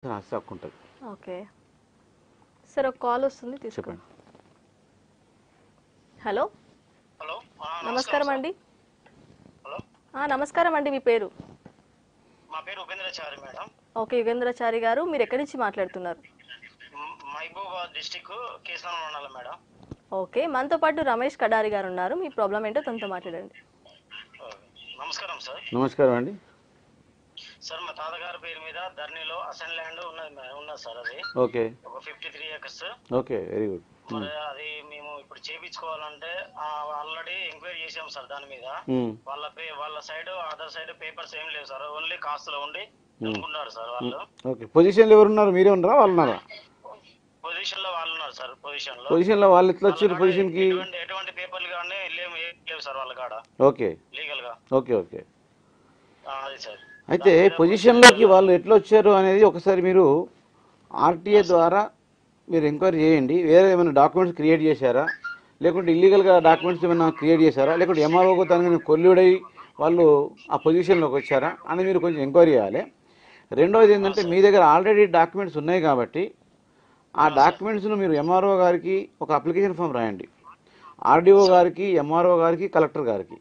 రాస్తే హక్కు ఉంటుంది. ఓకే సార్, ఒక కాల్ వస్తుంది తీసుకోండి. హలో హలో నమస్కారం అండి. హలో నమస్కారం అండి, మీ పేరు? మా పేరు ఉపేంద్రచారి మేడం. ఓకే యుగేంద్రచారి గారు, మీరు ఎక్కడి నుంచి మాట్లాడుతున్నారు? మహబూబాబాద్ డిస్టిక్ కేసన మండలం మేడం. ఓకే, మనతో పాటు రమేష్ కడారి గారు ఉన్నారు. మీ ప్రాబ్లం ఏంటో తనతో మాట్లాడండి. నమస్కారం సార్. నమస్కారం అండి. సార్ మా తాతగారి పేరు మీద ధర్నీలో అసెన్ ల్యాండ్ ఉన్నది సార్. అది ఓకే ఒక 53 acres. Okay, very good. మరి అది మేము ఇప్పుడు చేపించుకోవాలంటే ఆల్రెడీ ఎంక్వైరీ చేసాం సార్ దాని మీద. వాళ్ళ సైడ్ అదర్ సైడ్ పేపర్స్ ఏం లేవు సార్, ఓన్లీ కాస్తులో ఉండి అనుకున్నారు సార్ వాళ్ళు. ఓకే, పొజిషన్లో ఎవరు ఉన్నారు? మీరే ఉన్నారా, వాళ్ళు ఉన్నారా? పొజిషన్ లో వాళ్ళు ఉన్నారు సార్. పొజిషన్లో వాళ్ళు ఎట్లా వచ్చారు పొజిషన్కి? ఎటువంటి పేపర్లు కానీ లేవు సార్ వాళ్ళ కాడ ఓకే లీగల్ గా. ఓకే ఓకే, అది సార్. అయితే పొజిషన్లోకి వాళ్ళు ఎట్లా వచ్చారు అనేది ఒకసారి మీరు ఆర్టీఏ ద్వారా మీరు ఎంక్వైరీ చేయండి. వేరే ఏమైనా డాక్యుమెంట్స్ క్రియేట్ చేశారా, లేకుంటే ఇల్లీగల్గా డాక్యుమెంట్స్ ఏమైనా క్రియేట్ చేశారా, లేకుంటే ఎంఆర్ఓ తనని కొల్లుడై వాళ్ళు ఆ పొజిషన్లోకి వచ్చారా అని మీరు కొంచెం ఎంక్వైరీ చేయాలి. రెండవది ఏంటంటే, మీ దగ్గర ఆల్రెడీ డాక్యుమెంట్స్ ఉన్నాయి కాబట్టి ఆ డాక్యుమెంట్స్ను మీరు ఎంఆర్ఓ గారికి ఒక అప్లికేషన్ ఫామ్ రాయండి. ఆర్డీఓ గారికి, ఎంఆర్ఓ గారికి, కలెక్టర్ గారికి,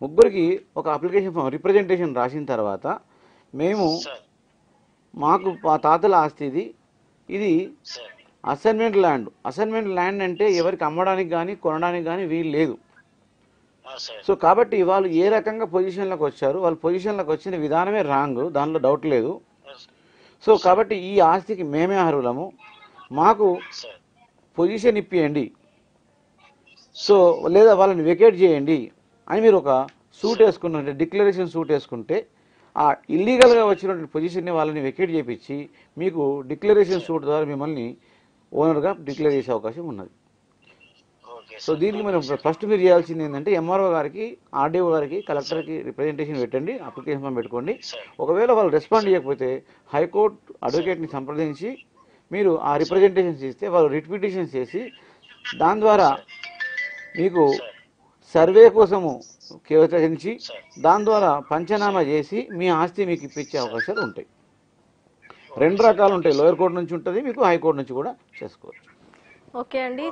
ముగ్గురికి ఒక అప్లికేషన్ ఫామ్ రిప్రజెంటేషన్ రాసిన తర్వాత, మేము మాకు మా తాతల ఆస్తి ఇది అసైన్మెంట్ ల్యాండ్. అసైన్మెంట్ ల్యాండ్ అంటే ఎవరికి అమ్మడానికి కానీ కొనడానికి కానీ వీలు లేదు. సో కాబట్టి వాళ్ళు ఏ రకంగా పొజిషన్లోకి వచ్చారు, వాళ్ళు పొజిషన్లోకి వచ్చిన విధానమే రాంగ్, దానిలో డౌట్ లేదు. సో కాబట్టి ఈ ఆస్తికి మేమే అర్హులము, మాకు పొజిషన్ ఇప్పియండి, సో లేదా వాళ్ళని వెకేట్ చేయండి అని మీరు ఒక సూట్ వేసుకుంటే, డిక్లరేషన్ సూట్ వేసుకుంటే, ఆ ఇల్లీగల్గా వచ్చినటువంటి పొజిషన్ని వాళ్ళని వెకేట్ చేయించి మీకు డిక్లరేషన్ సూట్ ద్వారా మిమ్మల్ని ఓనర్గా డిక్లేర్ చేసే అవకాశం ఉన్నది. సో దీనికి మనం ఫస్ట్ మీరు చేయాల్సింది ఏంటంటే, ఎంఆర్ఓ గారికి, ఆర్డీఓ గారికి, కలెక్టర్కి రిప్రజెంటేషన్ పెట్టండి, అప్లికేషన్ ఫామ్ పెట్టుకోండి. ఒకవేళ వాళ్ళు రెస్పాండ్ చేయకపోతే హైకోర్టు అడ్వకేట్ని సంప్రదించి మీరు ఆ రిప్రజెంటేషన్స్ ఇస్తే వాళ్ళు రిట్ పిటిషన్స్ చేసి దాని ద్వారా మీకు సర్వే కోసము కేటాయించి దాని ద్వారా పంచనామా చేసి మీ ఆస్తి మీకు ఇప్పించే అవకాశాలు ఉంటాయి. రెండు రకాలు ఉంటాయి, లోయర్ కోర్టు నుంచి ఉంటుంది, మీకు హైకోర్టు నుంచి కూడా చేసుకోవచ్చు. ఓకే అండి.